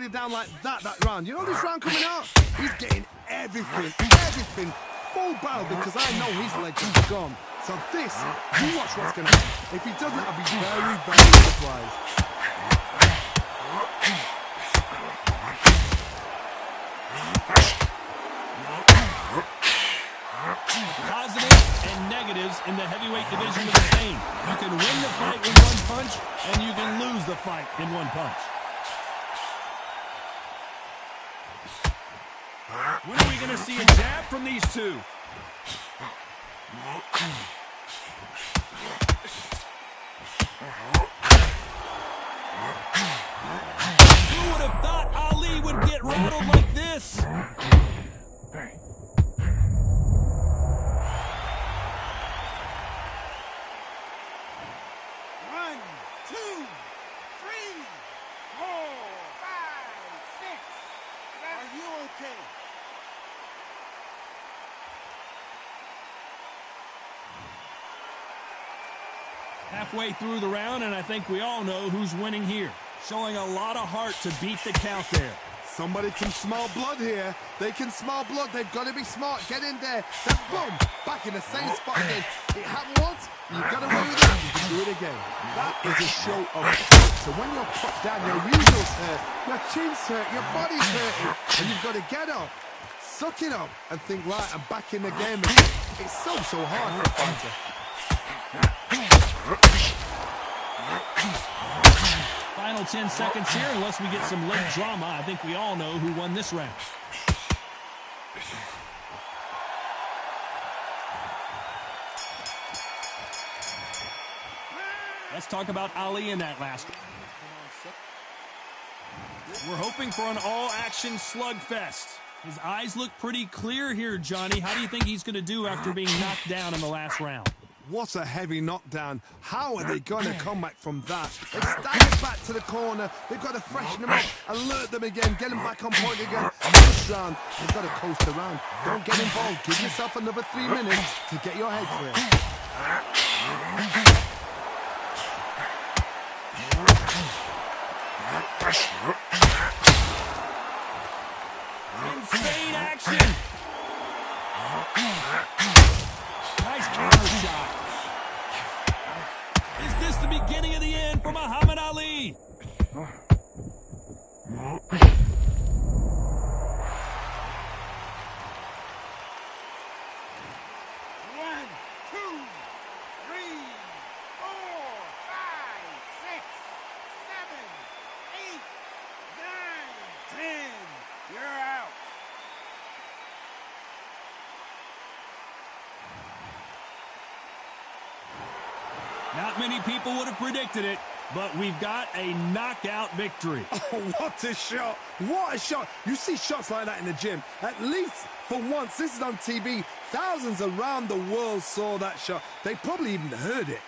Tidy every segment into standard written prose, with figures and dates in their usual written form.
you down like that round. You know this round coming out? He's getting everything, full barrel because I know his legs are gone. So this, you watch what's going to happen. If he doesn't, I'll be very, very surprised. Positives and negatives in the heavyweight division are the same. You can win the fight in one punch, and you can lose the fight in one punch. When are we going to see a jab from these two? Who would have thought Ali would get rattled like this? 1, 2, 3, 4, 5, 6. Are you okay? Halfway through the round, and I think we all know who's winning here. Showing a lot of heart to beat the count there. Somebody can smell blood here. They can smell blood. They've got to be smart. Get in there. Then boom, back in the same spot again. It happened once. You got away with it. You can do it again. That is a show of fight. So when you're put down, your usuals hurt, your chin's hurt, your body's hurting, and you've got to get up, suck it up, and think, right, I'm back in the game. It's so hard for a fighter. Final 10 seconds here, unless we get some late drama. I think we all know who won this round. Let's talk about Ali in that last round. We're hoping for an all-action slugfest. His eyes look pretty clear here, Johnny. How do you think he's going to do after being knocked down in the last round? What a heavy knockdown. How are they going to come back from that? They've staggered back to the corner. They've got to freshen them up, alert them again, get them back on point again. This round, they've got to coast around. Don't get involved. Give yourself another 3 minutes to get your head clear. Insane action. Nice counter shot. Is this the beginning of the end for Muhammad Ali? Not many people would have predicted it, but we've got a knockout victory. Oh, what a shot. What a shot. You see shots like that in the gym. At least for once, this is on TV. Thousands around the world saw that shot. They probably even heard it.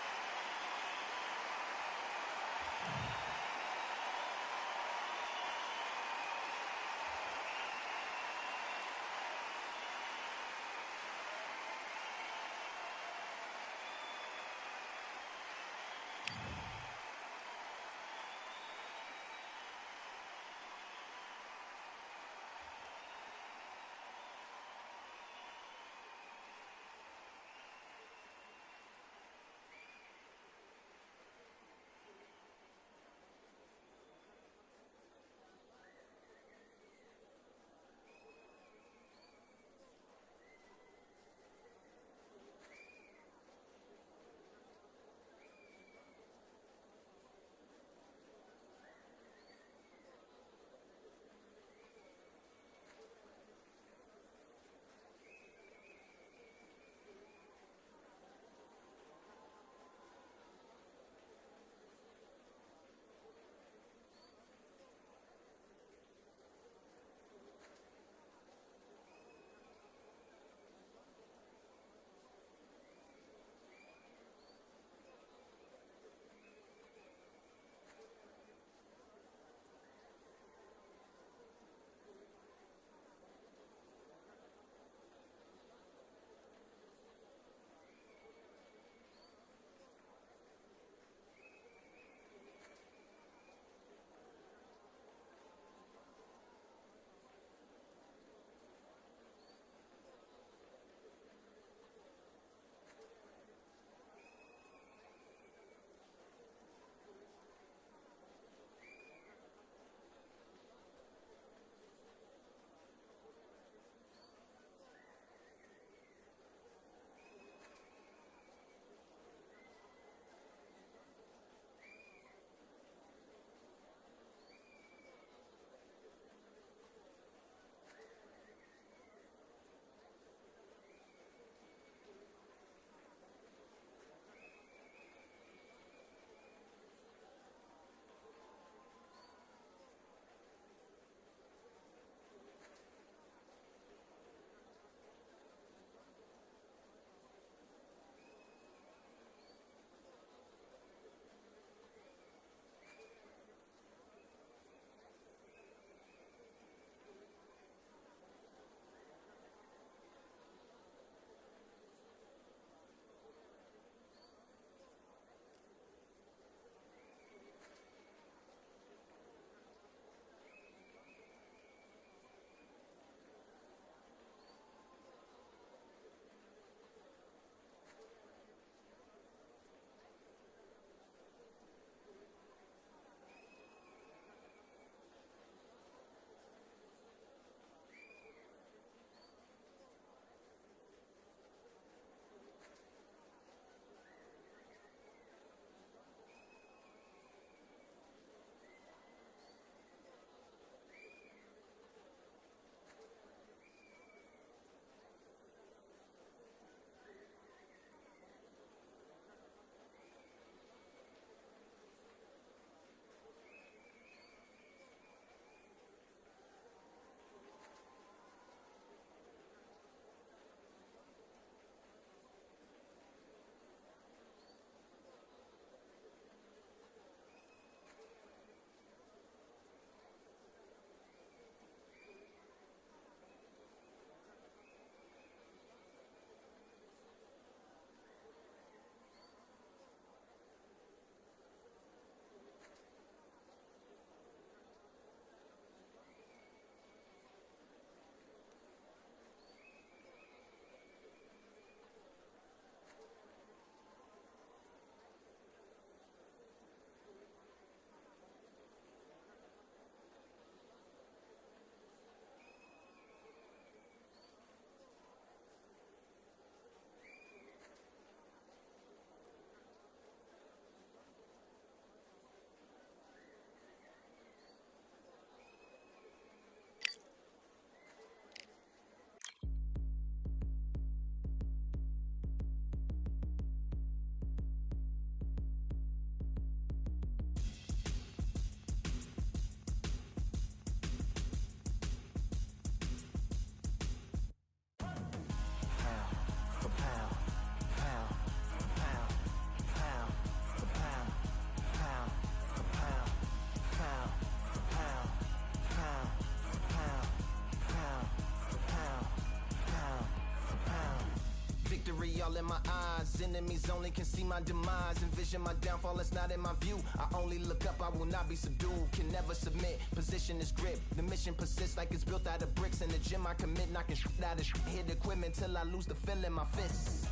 all in my eyes. Enemies only can see my demise. Envision my downfall, it's not in my view. I only look up, I will not be subdued. Can never submit, position is grip. The mission persists like it's built out of bricks. In the gym I commit, knocking shit out of shit. Hit equipment till I lose the feel in my fists.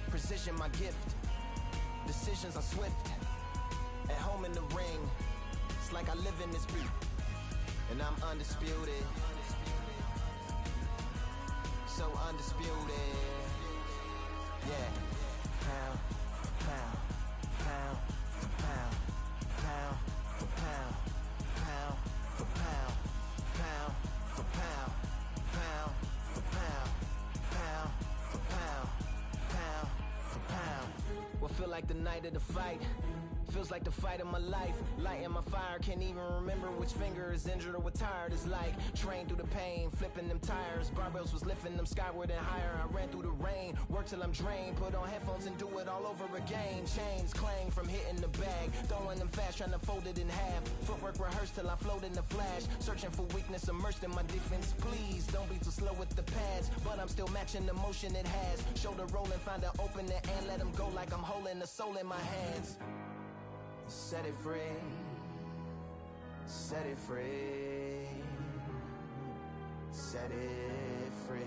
Precision my gift. Decisions are swift. At home in the ring, it's like I live in this beat. And I'm undisputed. So undisputed. Yeah. Pound for pound, pound for pound, pound for pound, pound for pound, pound for pound, pound for pound, pound for pound, pound for pound. What feel like the night of the fight? Feels like the fight of my life. Lighting my fire, can't even remember which finger is injured or what tired is like. Trained through the pain, flipping them tires. Barbells was lifting them skyward and higher. I ran through the rain, worked till I'm drained. Put on headphones and do it all over again. Chains clang from hitting the bag. Throwing them fast, trying to fold it in half. Footwork rehearsed till I float in the flash. Searching for weakness, immersed in my defense. Please, don't be too slow with the pads. But I'm still matching the motion it has. Shoulder rolling, find an opening and let them go like I'm holding the soul in my hands. Set it free, set it free, set it free.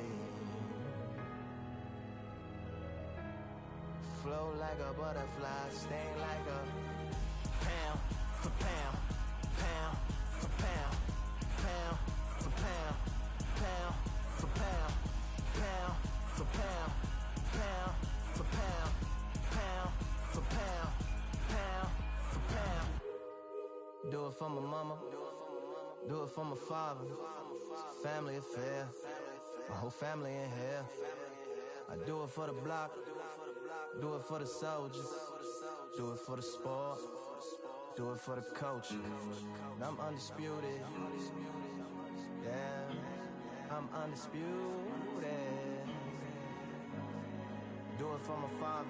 Flow like a butterfly, sting like a pound for pound, pound for pound, pound for pound, pound for pound, pound for pound, pound for pound, pound for pound, pound. Do it for my mama, do it for my father. Family affair, my whole family in here. I do it for the block, do it for the soldiers, do it for the sport, do it for the culture. I'm undisputed, yeah, I'm undisputed. Do it for my father,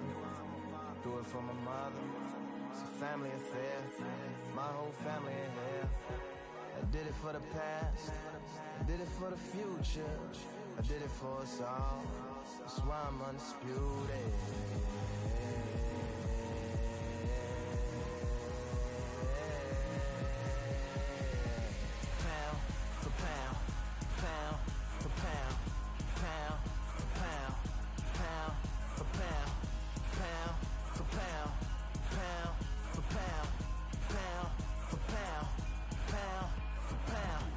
do it for my mother. It's a family affair, my whole family in here. I did it for the past, I did it for the future, I did it for us all. That's why I'm undisputed. Pound for pound, pound for pound, pound for pound, pound for pound, pound for pound, pound for pound, pound for pound, pound for pound.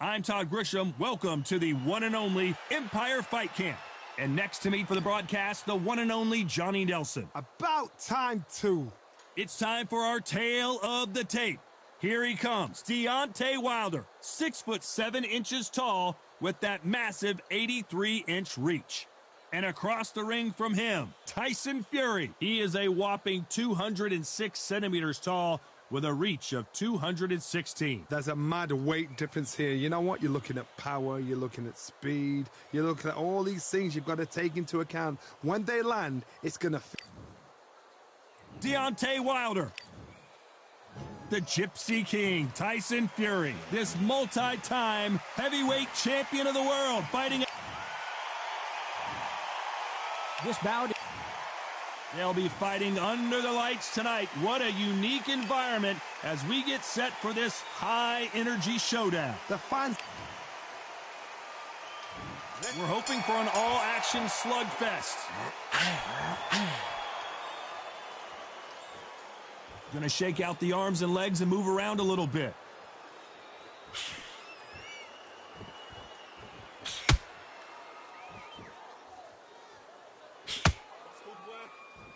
I'm Todd Grisham. Welcome to the one and only Empire Fight Camp. And next to me for the broadcast, the one and only Johnny Nelson. About time, too. It's time for our tale of the tape. Here he comes, Deontay Wilder, 6'7" tall with that massive 83-inch reach. And across the ring from him, Tyson Fury. He is a whopping 206 centimeters tall with a reach of 216. There's a mad weight difference here. You know what? You're looking at power, you're looking at speed, you're looking at all these things you've got to take into account. When they land, it's going to... Deontay Wilder. The Gypsy King, Tyson Fury. This multi-time heavyweight champion of the world fighting... This bout... They'll be fighting under the lights tonight. What a unique environment as we get set for this high-energy showdown. The fans... We're hoping for an all-action slugfest. Gonna shake out the arms and legs and move around a little bit.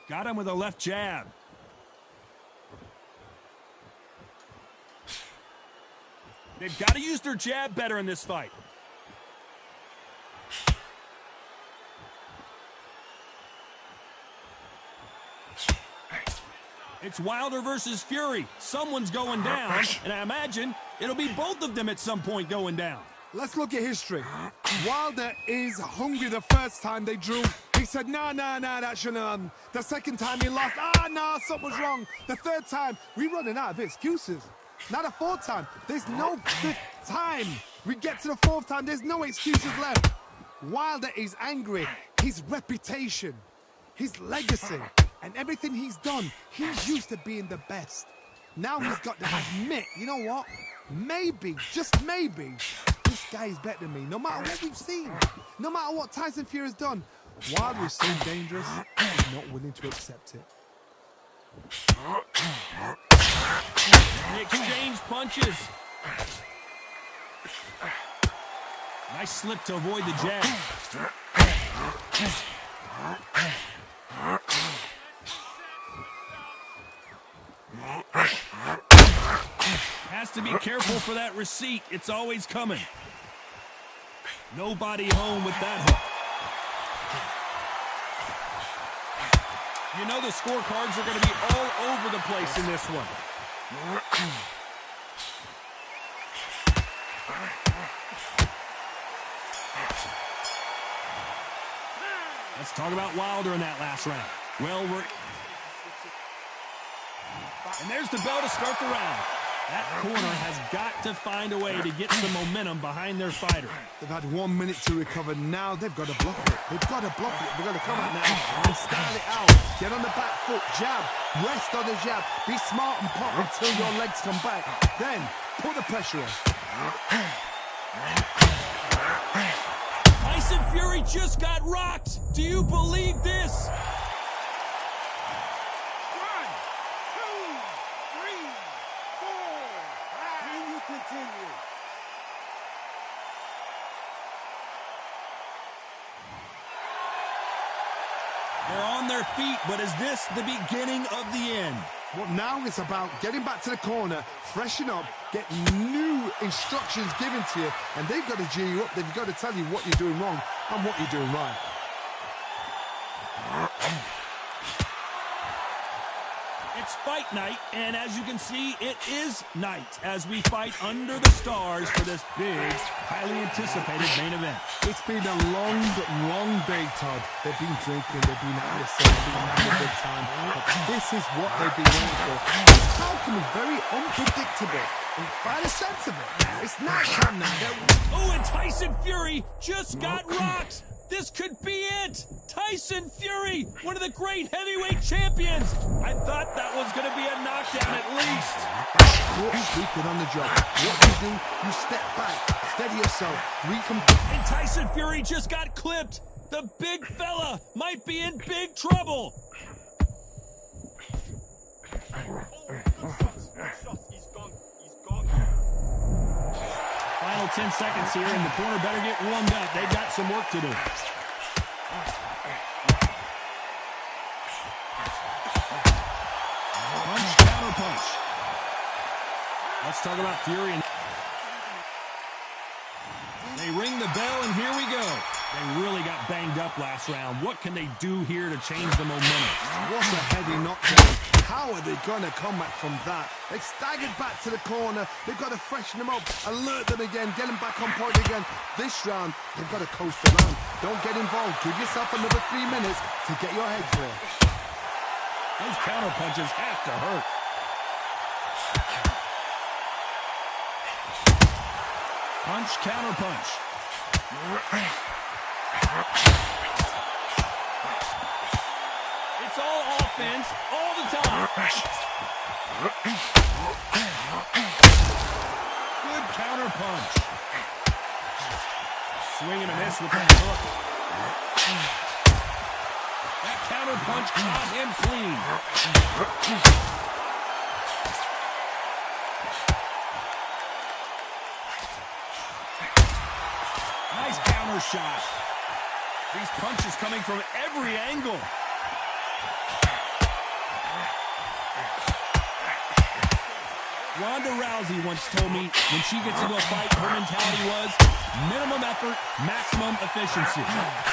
Got him with a left jab. They've got to use their jab better in this fight. It's Wilder versus Fury. Someone's going down, and I imagine it'll be both of them at some point going down. Let's look at history. Wilder is hungry the first time they drew. He said, no, that shouldn't have happened. The second time he lost, no, something's wrong. The third time, we're running out of excuses. Now the fourth time, there's no fifth time. We get to the fourth time, there's no excuses left. Wilder is angry. His reputation, his legacy, and everything he's done, he's used to being the best. Now he's got to admit, you know what? Maybe, just maybe, this guy is better than me. No matter what we've seen, no matter what Tyson Fury has done, Wilder is so dangerous, he's not willing to accept it. They exchange punches. Nice slip to avoid the jab. Has to be careful for that receipt. It's always coming. Nobody home with that hook. You know the scorecards are going to be all over the place in this one. Let's talk about Wilder in that last round. Well, and there's the bell to start the round. That corner has got to find a way to get some momentum behind their fighter. They've had 1 minute to recover. Now they've got to block it. They've got to block it. They've got to come out now and style it out. Get on the back foot, jab, rest on the jab. Be smart and pop until your legs come back. Then put the pressure on. Tyson Fury just got rocked. Do you believe this? They're on their feet, but is this the beginning of the end? Well, now it's about getting back to the corner, freshen up, get new instructions given to you, and they've got to G you up. They've got to tell you what you're doing wrong and what you're doing right. It's fight night, and as you can see, it is night as we fight under the stars for this big, highly anticipated main event. It's been a long, long day, Todd. They've been drinking, they've been out of they've been having a good time. But this is what they've been waiting for. It's talking very unpredictable. And by the sense of it, it's not time now. Oh, and Tyson Fury just got rocked. This could be it! Tyson Fury, one of the great heavyweight champions! I thought that was going to be a knockdown at least. Caught sleeping on the job. What you do, you step back, steady yourself, and Tyson Fury just got clipped! The big fella might be in big trouble! Final 10 seconds here, and the corner better get warmed up. They've got some work to do. Punch, counter punch. Let's talk about Fury. They ring the bell, and here we go. They really got banged up last round. What can they do here to change the momentum? What a heavy knockdown. How are they going to come back from that? They staggered back to the corner. They've got to freshen them up, alert them again, get them back on point again. This round, they've got to coast around. Don't get involved. Give yourself another 3 minutes to get your head clear. Those counter punches have to hurt. Punch, counter punch. It's all offense all the time. Good counter punch. Swing and a miss with that hook. That counter punch caught him clean. Nice counter shot. These punches coming from every angle. Ronda Rousey once told me when she gets into a fight, her mentality was minimum effort, maximum efficiency.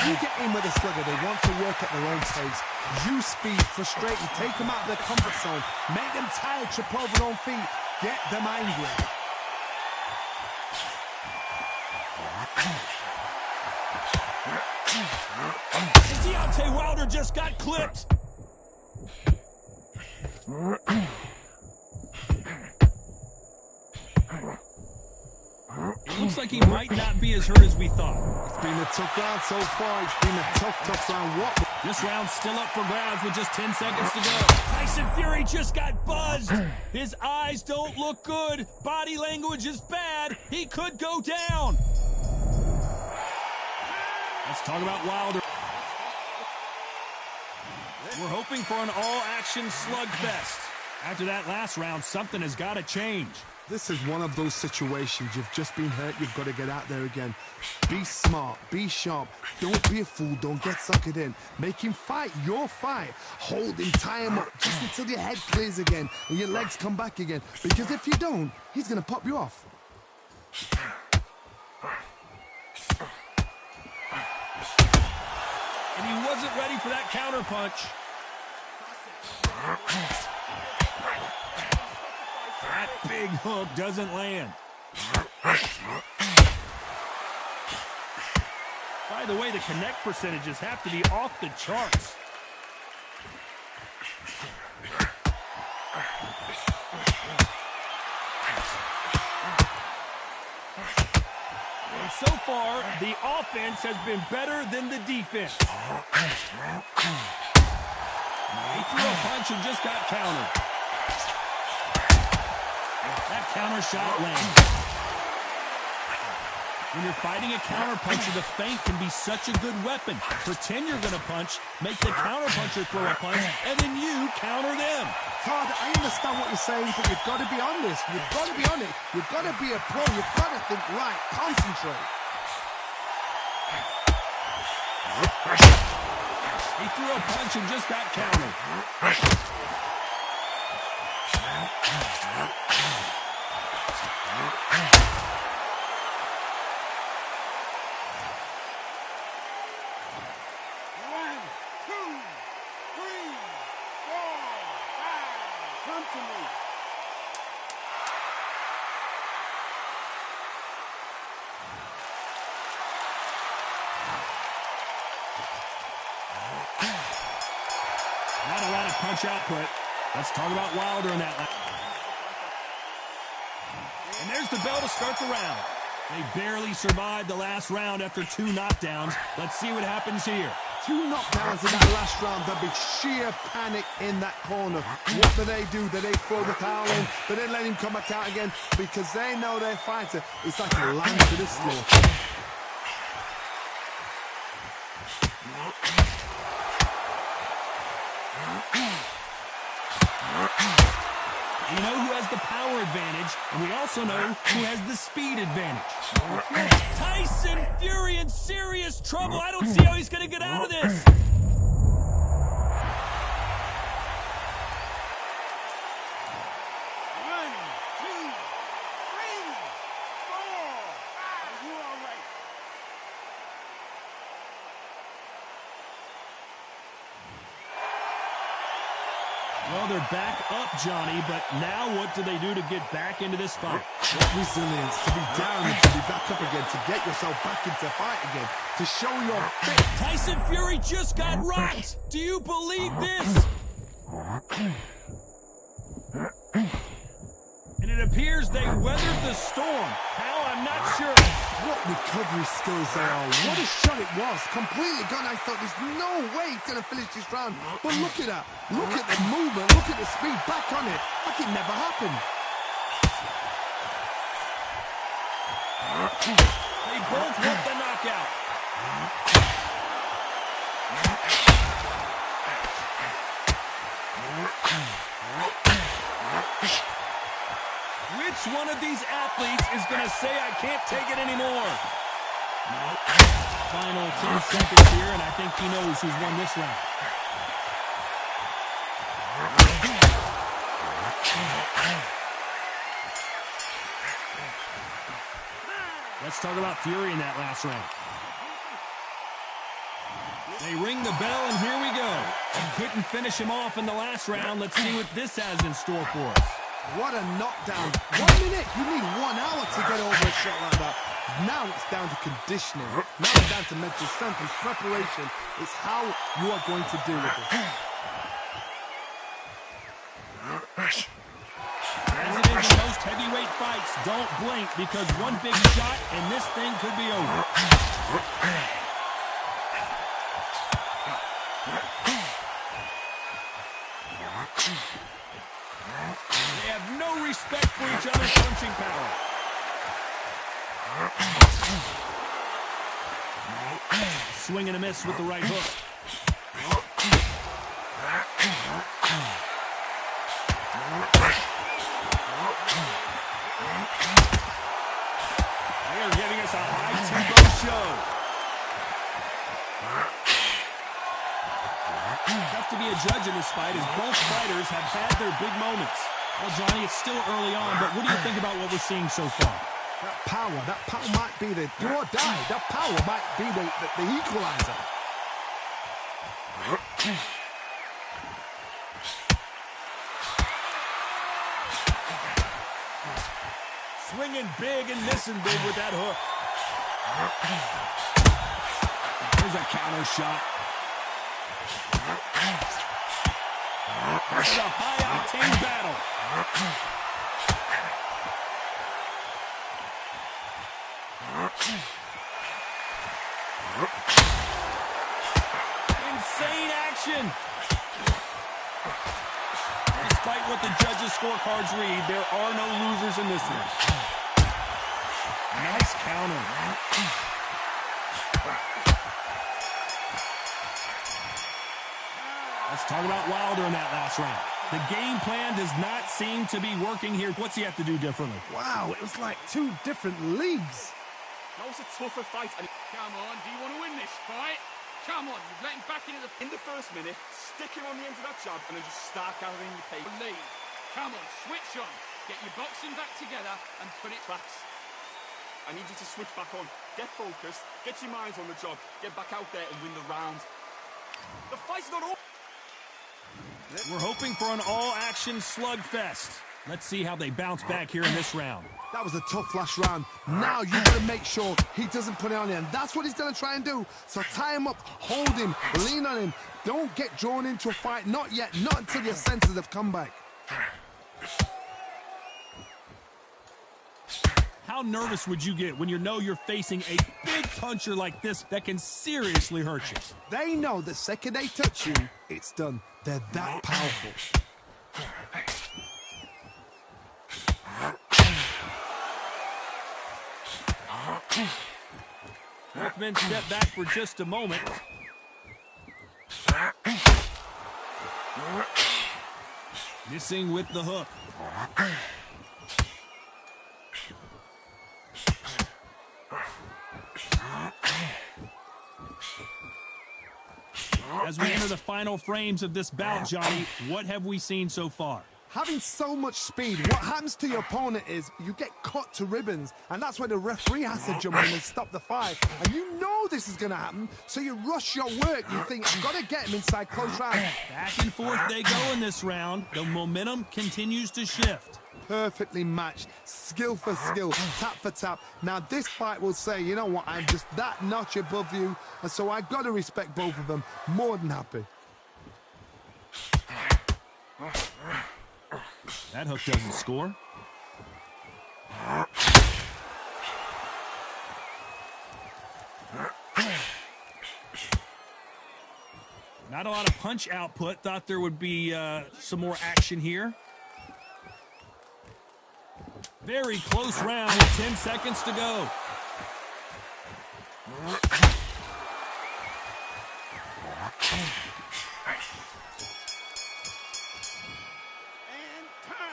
You get in with a slugger, they want to work at their own pace. Use speed, frustrate them, take them out of their comfort zone, make them tired, trip over their own feet, get them angry. Deontay Wilder just got clipped. It looks like he might not be as hurt as we thought. It's been a tough round so far. It's been a tough round. What? This round's still up for grabs with just 10 seconds to go. Tyson Fury just got buzzed. His eyes don't look good. Body language is bad. He could go down. Let's talk about Wilder. We're hoping for an all-action slugfest. After that last round, something has got to change. This is one of those situations. You've just been hurt. You've got to get out there again. Be smart. Be sharp. Don't be a fool. Don't get suckered in. Make him fight your fight. Hold him, tie him up just until your head clears again and your legs come back again. Because if you don't, he's going to pop you off. And he wasn't ready for that counter punch. That big hook doesn't land. By the way, the connect percentages have to be off the charts. And so far, the offense has been better than the defense. He threw a punch and just got countered. That counter shot lands. When you're fighting a counter puncher, the feint can be such a good weapon. Pretend you're going to punch, make the counter puncher throw a punch, and then you counter them. Todd, I understand what you're saying, but you've got to be on this. You've got to be on it. You've got to be a pro. You've got to think right. Concentrate. He threw a punch and just got countered. Not a lot of punch output. Let's talk about Wilder in that line. And there's the bell to start the round. They barely survived the last round after 2 knockdowns. Let's see what happens here. 2 knockdowns in that last round. There'll be sheer panic in that corner. What do? Do they throw the towel in? Do they let him come back out again? Because they know their fighter is like a lamb to the slaughter. You know who has has the power advantage, and we also know who has the speed advantage. Tyson Fury in serious trouble. I don't see how he's going to get out of this. 4. Are you all right? Well, they're back up, Johnny, but now what do they do to get back into this fight? Resilience, to be down and to be back up again, to get yourself back into fight again, to show your fit. Tyson Fury just got rocked. Do you believe this? And it appears they weathered the storm. How? I'm not sure. What recovery skills they are. What a shot it was. Completely gone. I thought there's no way he's going to finish this round. But look at that. Look at the movement. Look at the speed. Back on it. Like it never happened. They both want the knockout. Which one of these athletes is going to say, I can't take it anymore? Final 10 seconds here, and I think he knows who's won this round. Let's talk about Fury in that last round. They ring the bell, and here we go. Couldn't finish him off in the last round. Let's see what this has in store for us. What a knockdown. 1 minute. You need 1 hour to get over a shot like that. Now it's down to conditioning. Now it's down to mental strength and preparation. It's how you are going to deal with it. As it is in most heavyweight fights, don't blink, because one big shot and this thing could be over. They have no respect for each other's punching power. Swing and a miss with the right hook. They are giving us a high-tempo show. Tough to be a judge in this fight, as both fighters have had their big moments. Well, Johnny, it's still early on, but what do you think about what we're seeing so far? That power might be the do or die. That power might be the equalizer. Swinging big and missing big with that hook. There's a counter shot. This is a high-octane battle. Insane action. Despite what the judges' scorecards read, there are no losers in this one. Nice counter. Let's talk about Wilder in that last round. The game plan does not seem to be working here. What's he have to do differently? Wow, it was like 2 different leagues. That was a tougher fight. And Come on, do you want to win this fight? Come on, you've let him back into the in the first minute, stick him on the end of that jab and then just start gathering the pace. lead. Come on, switch on. Get your boxing back together and put it back. I need you to switch back on. Get focused, get your minds on the job, get back out there and win the round. The fight's not over. We're hoping for an all-action slugfest. Let's see how they bounce back here in this round. That was a tough last round. Now you got to make sure he doesn't put it on him. That's what he's going to try and do. So tie him up, hold him, lean on him. Don't get drawn into a fight. Not yet. Not until your senses have come back. How nervous would you get when you know you're facing a big puncher like this that can seriously hurt you? They know the second they touch you, it's done. They're that powerful. Both men step back for just a moment. Missing with the hook. As we enter the final frames of this bout, Johnny, what have we seen so far? Having so much speed, what happens to your opponent is you get cut to ribbons, and that's where the referee has to jump in and stop the fight. And you know this is going to happen, so you rush your work. You think, I've got to get him inside close round. Back and forth they go in this round. The momentum continues to shift. Perfectly matched, skill for skill, tap for tap. Now this fight will say, you know what, I'm just that notch above you, and so I've got to respect both of them. More than happy. That hook doesn't score. Not a lot of punch output. Thought there would be some more action here. Very close round with 10 seconds to go.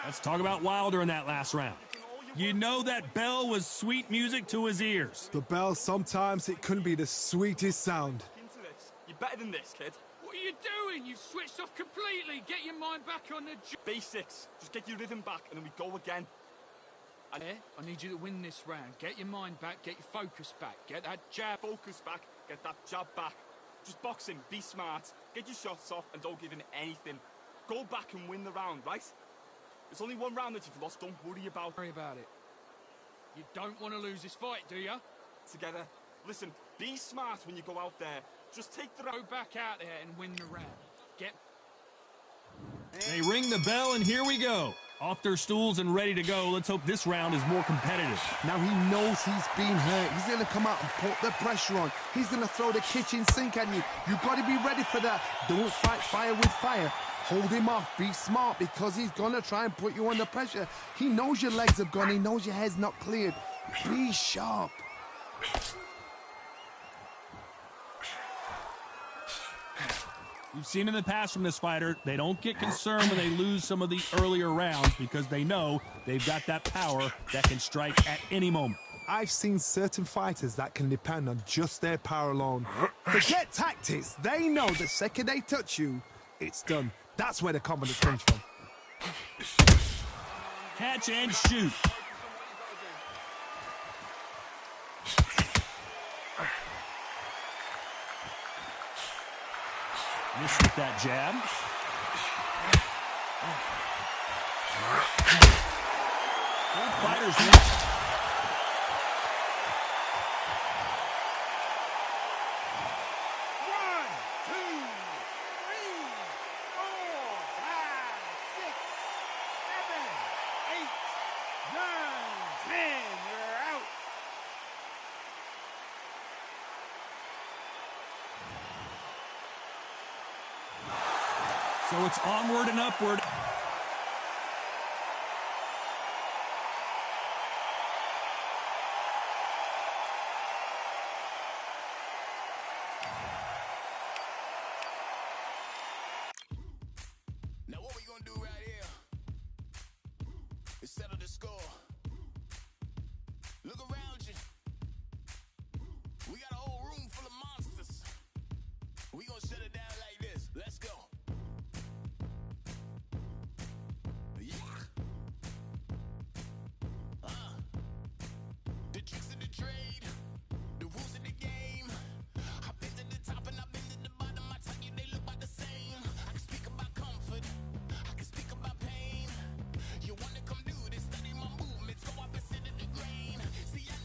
Let's talk about Wilder in that last round. You know that bell was sweet music to his ears. The bell, sometimes it couldn't be the sweetest sound. You're better than this, kid. What are you doing? You've switched off completely. Get your mind back on the Basics. Just get your rhythm back, and then we go again. And I need you to win this round. Get your mind back. Get your focus back. Get that jab. Focus back. Get that jab back. Just boxing. Be smart. Get your shots off, and don't give in anything. Go back and win the round, right? It's only one round that you've lost. Don't worry about it. You don't want to lose this fight, do you? Together. Listen, be smart when you go out there. Just take the Go back out there and win the round. Get. They ring the bell, and here we go. Off their stools and ready to go. Let's hope this round is more competitive. Now he knows he's been hurt. He's going to come out and put the pressure on. He's going to throw the kitchen sink at you. You've got to be ready for that. Don't fight fire with fire. Hold him off. Be smart, because he's going to try and put you under pressure. He knows your legs have gone. He knows your head's not cleared. Be sharp. We've seen in the past from this fighter, they don't get concerned when they lose some of the earlier rounds because they know they've got that power that can strike at any moment. I've seen certain fighters that can depend on just their power alone. Forget tactics. They know the second they touch you, it's done. That's where the confidence comes from. Catch and shoot. Missed with that jab. Both fighters missed. So it's onward and upward. Now what we gonna do right here is settle the score. Look around you. We got a whole room full of monsters. We gonna shut it down like this. Let's go. Yeah. The tricks of the trade, the rules of the game. I've been to the top and I've been to the bottom. I tell you they look about the same. I can speak about comfort, I can speak about pain. You wanna come do this, study my movements, go up and sit in the grain. See, I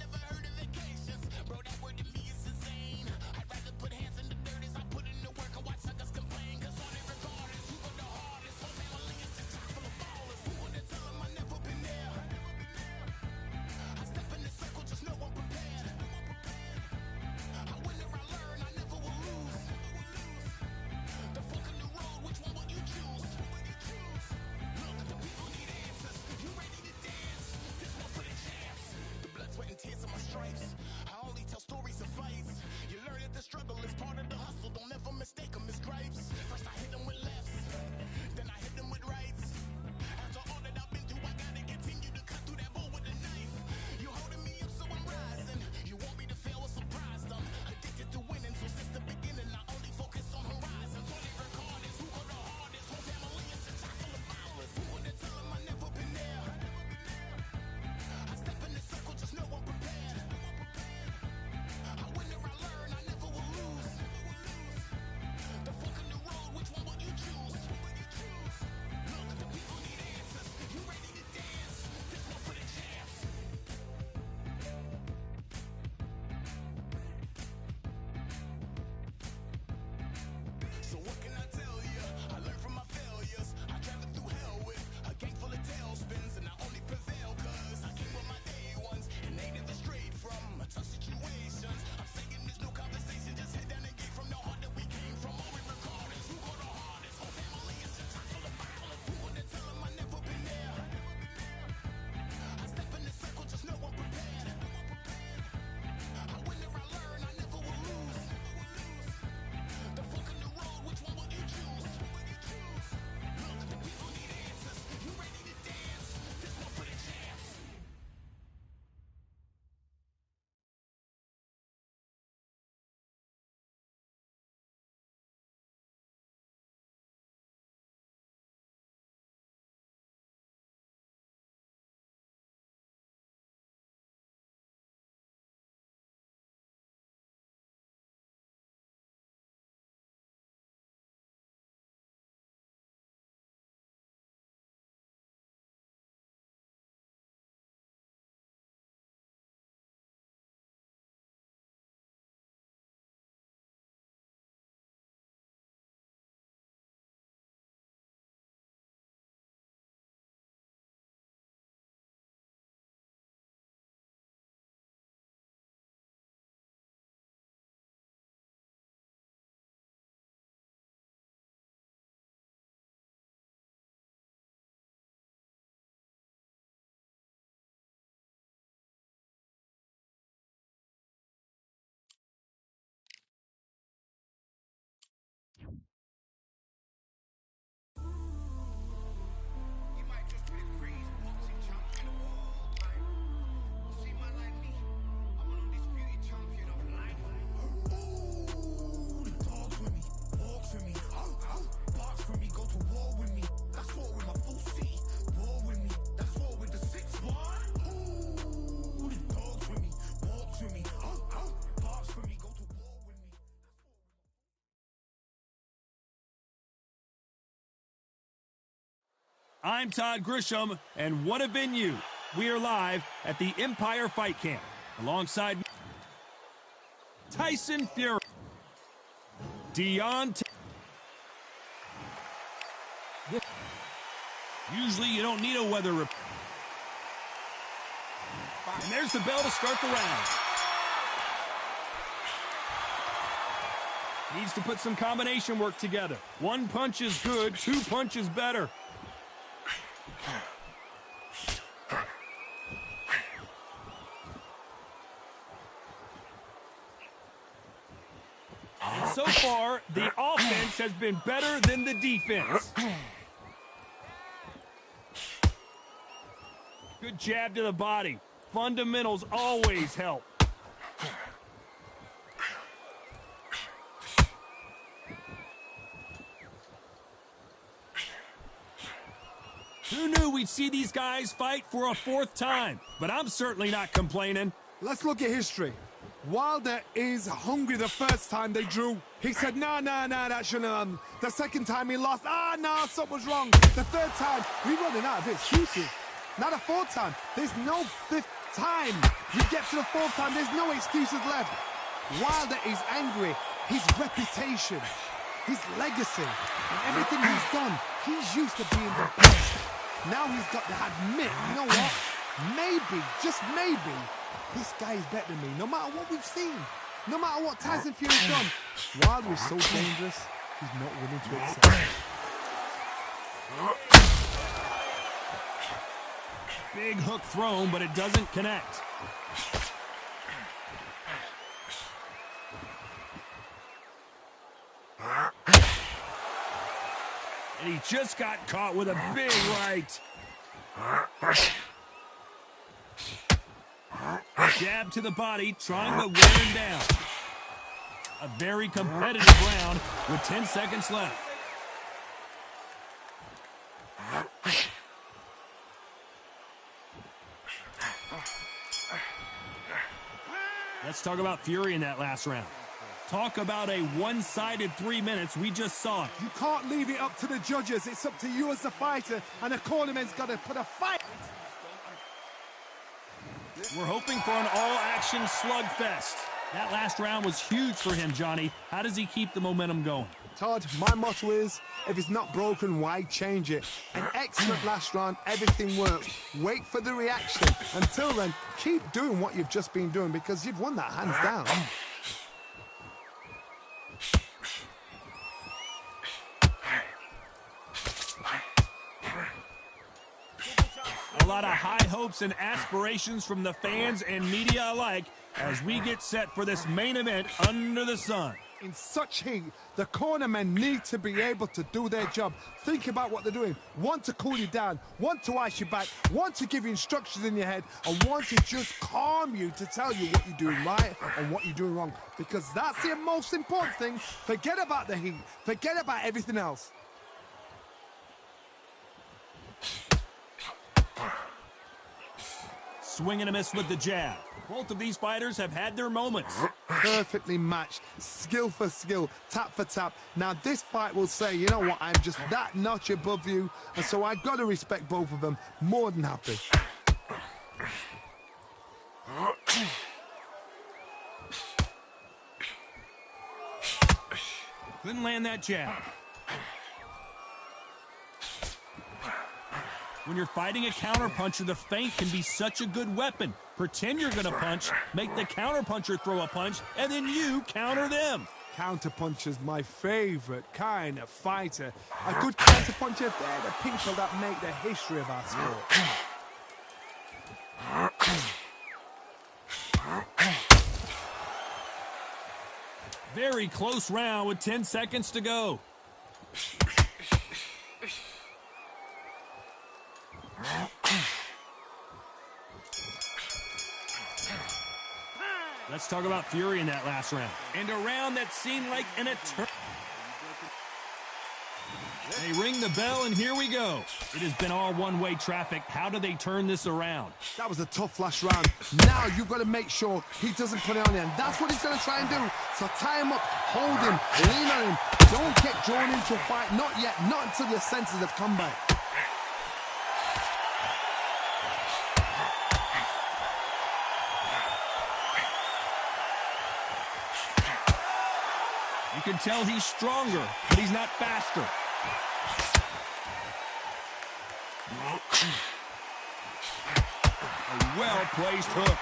I'm Todd Grisham, and what a venue. We are live at the Empire Fight Camp alongside Tyson Fury, Deontay. Usually you don't need a weather report. And there's the bell to start the round. Needs to put some combination work together. One punch is good, two punches better. And so far, the offense has been better than the defense. Good jab to the body. Fundamentals always help. Who knew we'd see these guys fight for a fourth time? But I'm certainly not complaining. Let's look at history. Wilder is hungry the first time they drew. He said, no, that shouldn't have happened. The second time he lost, no, something was wrong. The third time, we're running out of excuses. Now the fourth time, there's no fifth time. You get to the fourth time, there's no excuses left. Wilder is angry. His reputation, his legacy, and everything he's done, he's used to being the best. Now he's got to admit, you know what? Maybe, just maybe, this guy is better than me. No matter what we've seen, no matter what Tyson Fury's done, Wilder is so dangerous, he's not willing to accept it. Big hook thrown, but it doesn't connect. And he just got caught with a big right. Jab to the body, trying to wear him down. A very competitive round with 10 seconds left. Let's talk about Fury in that last round. Talk about a one-sided 3 minutes. We just saw it. You can't leave it up to the judges. It's up to you as the fighter, and the cornerman's got to put a fight. We're hoping for an all-action slugfest. That last round was huge for him, Johnny. How does he keep the momentum going? Todd, my motto is, if it's not broken, why change it? An excellent last round, everything works. Wait for the reaction. Until then, keep doing what you've just been doing because you've won that hands down. A lot of high hopes and aspirations from the fans and media alike as we get set for this main event under the sun. In such heat, the cornermen need to be able to do their job. Think about what they're doing. One to cool you down, one to ice you back, one to give you instructions in your head, and one to just calm you to tell you what you're doing right and what you're doing wrong. Because that's the most important thing. Forget about the heat. Forget about everything else. Swing and a miss with the jab. Both of these fighters have had their moments. Perfectly matched, skill for skill, tap for tap. Now this fight will say, you know what, I'm just that notch above you, and so I've got to respect both of them. More than happy. Couldn't land that jab. When you're fighting a counterpuncher, the feint can be such a good weapon. Pretend you're going to punch, make the counterpuncher throw a punch, and then you counter them. Counterpuncher's my favorite kind of fighter. A good counterpuncher, they're the people that make the history of our sport. Very close round with 10 seconds to go. Let's talk about Fury in that last round. And a round that seemed like an eternity. They ring the bell, and here we go. It has been all one-way traffic. How do they turn this around? That was a tough last round. Now you've got to make sure he doesn't put it on him. That's what he's going to try and do. So tie him up, hold him, lean on him. Don't get drawn into a fight. Not yet. Not until your senses have come back. can tell he's stronger, but he's not faster. A well-placed hook.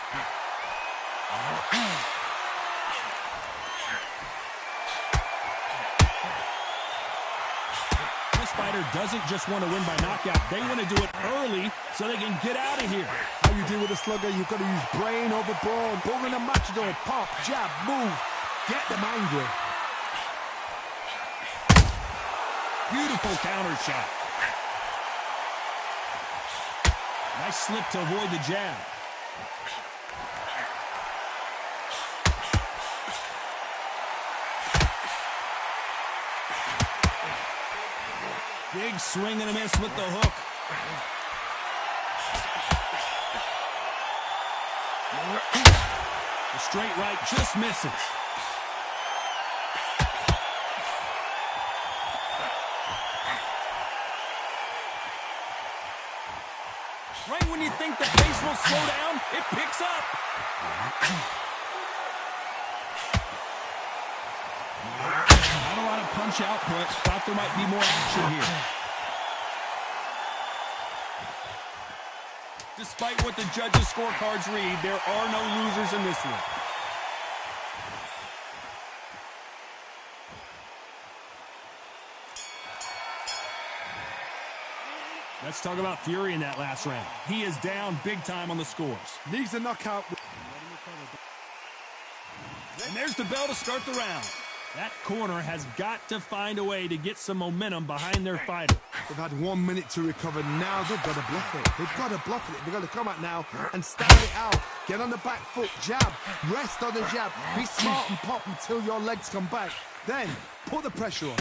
This fighter doesn't just want to win by knockout. They want to do it early so they can get out of here. How you deal with a slugger, you've got to use brain over brawn. Bull in a matador, pop, jab, move. Get them angry. Beautiful counter shot. Nice slip to avoid the jab. Big swing and a miss with the hook. The straight right just misses. Right when you think the pace will slow down, it picks up. Not a lot of punch output. Thought there might be more action here. Despite what the judges' scorecards read, there are no losers in this one. Let's talk about Fury in that last round. He is down big time on the scores. Needs a knockout. And there's the bell to start the round. That corner has got to find a way to get some momentum behind their fighter. They've had 1 minute to recover. Now they've got to bluff it. They've got to bluff it. They've got to come out now and stand it out. Get on the back foot, jab, rest on the jab. Be smart and pop until your legs come back. Then put the pressure on.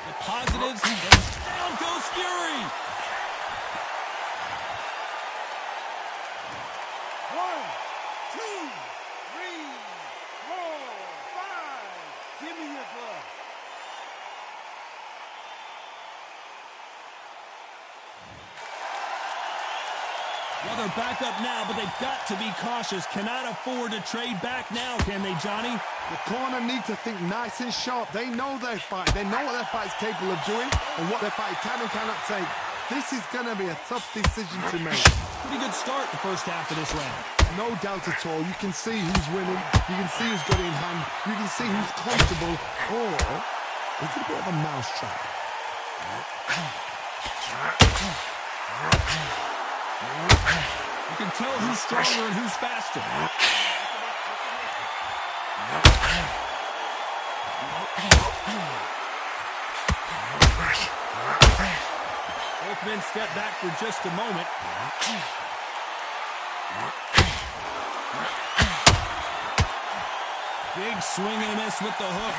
The positives, and down goes Fury. 1, 2, 3, 4, 5. Give me your glove. Well, they're back up now, but they've got to be cautious. Cannot afford to trade back now, can they, Johnny? The corner need to think nice and sharp. They know their fight. They know what their fight is capable of doing and what their fight can and cannot take. This is going to be a tough decision to make. Pretty good start the first half of this round. No doubt at all. You can see who's winning. You can see who's got it in hand. You can see who's comfortable. Or it's a bit of a mousetrap. You can tell who's stronger and who's faster. Both men step back for just a moment. Big swing and a miss with the hook.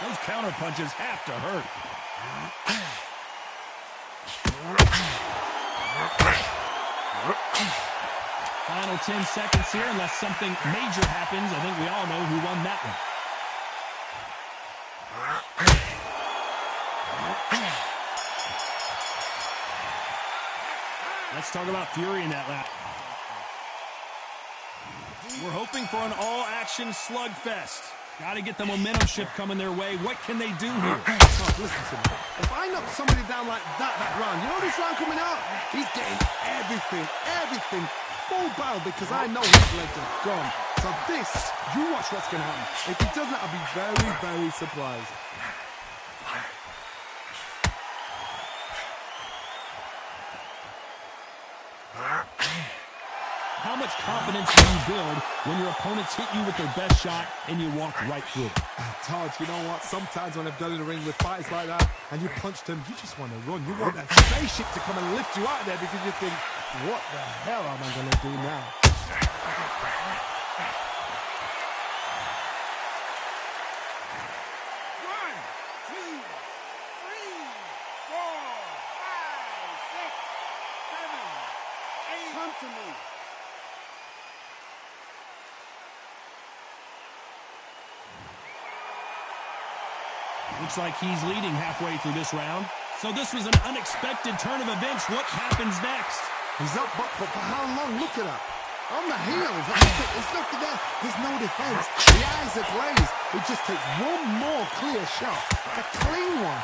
Those counter punches have to hurt. Final 10 seconds here, unless something major happens. I think we all know who won that one. Let's talk about Fury in that lap. We're hoping for an all-action slugfest. Got to get the momentum shift coming their way. What can they do here? Oh, listen to me. If I knock somebody down like that round, you know this round coming out? He's getting everything full barrel because I know his legs are gone. So this, you watch what's going to happen. If he doesn't, I'll be very, very surprised. How much confidence do you build when your opponents hit you with their best shot and you walk right through it? Todd, you know what? Sometimes when I've done in the ring with fighters like that and you punch them, you just want to run. You want that spaceship to come and lift you out of there because you think, what the hell am I going to do now? Looks like he's leading halfway through this round. So this was an unexpected turn of events. What happens next? He's up, but for how long? Look at that. On the heels. There's nothing there. There's no defense. The eyes are glazed. He just takes one more clear shot. A clean one.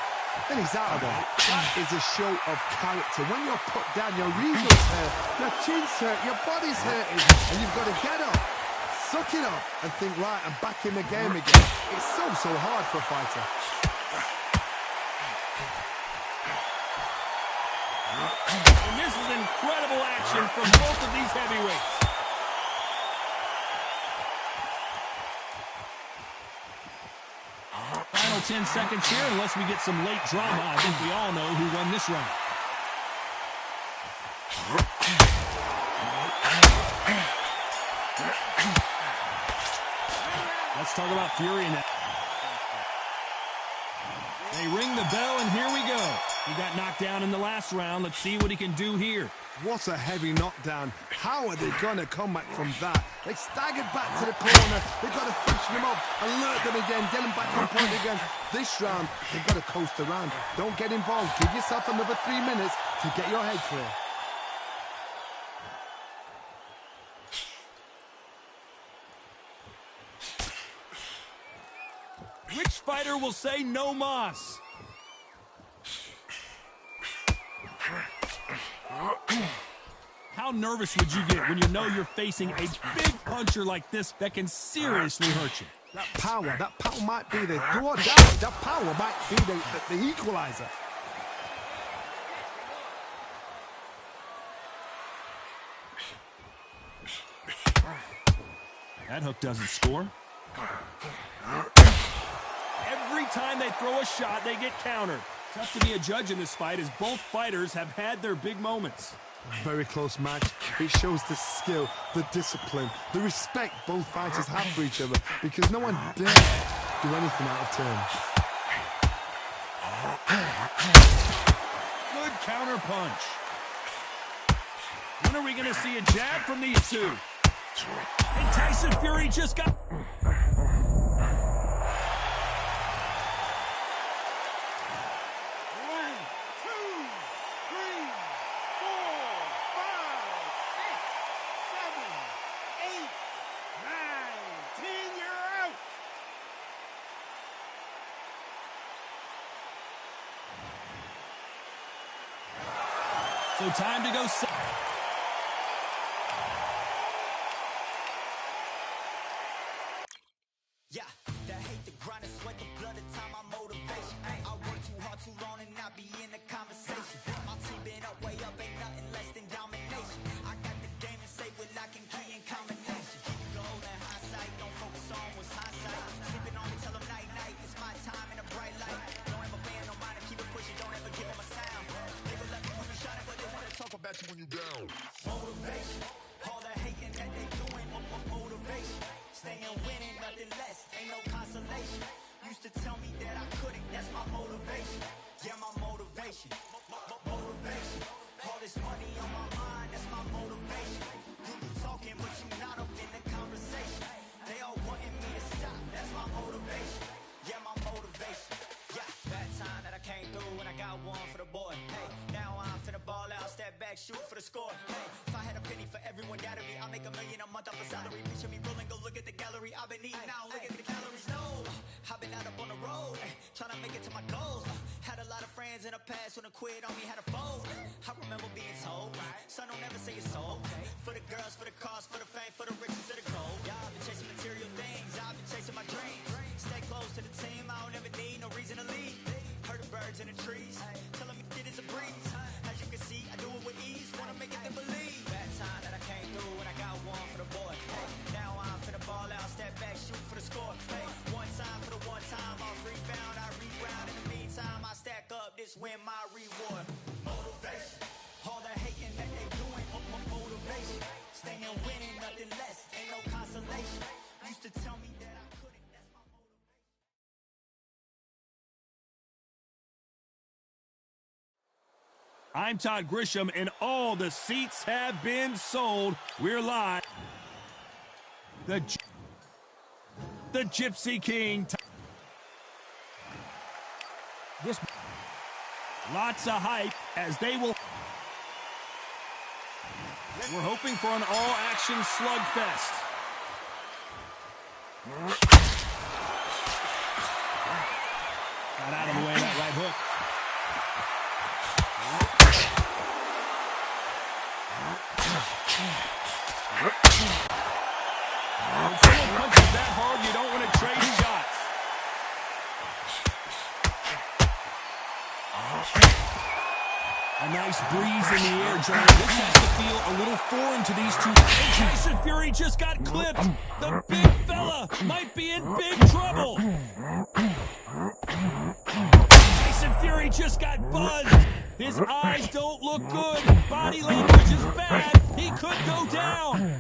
Then he's out of there. That is a show of character. When you're put down, your eagles hurt, your chin's hurt, your body's hurting, and you've got to get up, suck it up, and think, right, I'm back in the game again. It's so hard for a fighter. And this is incredible action from both of these heavyweights. Final 10 seconds here, unless we get some late drama. I think we all know who won this round. Let's talk about Fury now. They ring the bell, and here we go. He got knocked down in the last round. Let's see what he can do here. What a heavy knockdown. How are they going to come back from that? They staggered back to the corner. They've got to freshen them up, alert them again, get them back on point again. This round, they've got to coast around. Don't get involved. Give yourself another 3 minutes to get your head clear. Which fighter will say no mas? How nervous would you get when you know you're facing a big puncher like this that can seriously hurt you? That power might be the do or die. That power might be the equalizer. That hook doesn't score. Every time they throw a shot, they get countered. Tough to be a judge in this fight as both fighters have had their big moments. Very close match. It shows the skill, the discipline, the respect both fighters have for each other because no one dare do anything out of turn. Good counter punch. When are we going to see a jab from these two? And Tyson Fury just got... So time to go. Yeah, that hate the grind and sweat the blood, the time my motivation. I work too hard too long and not be in the conversation. My team been up, way up, ain't nothing less than domination. I got the game and say with lock and key and combination. Keep it gold and hindsight, don't focus on what's hindsight. Sleeping on me, tell them night night, it's my time in a bright light. Don't ever pay no mind and keep it pushing, don't ever give them a sound. They will let me when you shine it, but they wanna talk about you when you down. Motivation, all the hating that they doing, motivation. Staying winning, nothing less, ain't no consolation. Used to tell me that I couldn't, that's my motivation. Yeah, my motivation, motivation. All this money on my mind, that's my motivation. You talking, but you not up in the conversation. They all wanting me to stop, that's my motivation. Yeah, my motivation. Yeah, that time that I came through when I got one for the boy. Hey, now I'm finna ball out, step back, shoot for the score. Hey, if I had a penny for everyone doubted me, I'll make $1 million a month off a salary. Picture me rolling, go look at the gallery. I've been eating now, look at the calories. No, I've been out up on the road, trying to make it to my goals. Had a lot of friends in the past when I quit on me, had a fold. I remember being told, son, don't ever say it's sold. For the girls, for the cars, for the fame, for the riches, for the gold. Yeah, I've been chasing material things, I've been chasing my dreams. Stay close to the team, I don't ever need no reason to leave. Heard the birds in the trees, telling me it is a breeze. As you can see, I do it with ease, wanna make it then believe. That time that I came through when I got one for the boy. Hey, now I'm finna ball out, step back, shoot for the score. Hey, one time for the one time, I'll rebound, I reground. In the meantime, I stack up, this win my reward. Motivation, all the hating that they doing, motivation. Staying winning, nothing less, ain't no consolation. Used to tell me that I couldn't, that's my motivation. I'm Todd Grisham, and all the seats have been sold. We're live. The Gypsy King. Lots of hype as they will. We're hoping for an all-action slugfest. Got out of the way of that right hook. When someone punches that hard, you don't want to trade shots. A nice breeze in the air, Johnny. This has to feel a little foreign to these two. And Tyson Fury just got clipped. The big fella might be in big trouble. Tyson Fury just got buzzed. His eyes don't look good. Body language is bad. He could go down.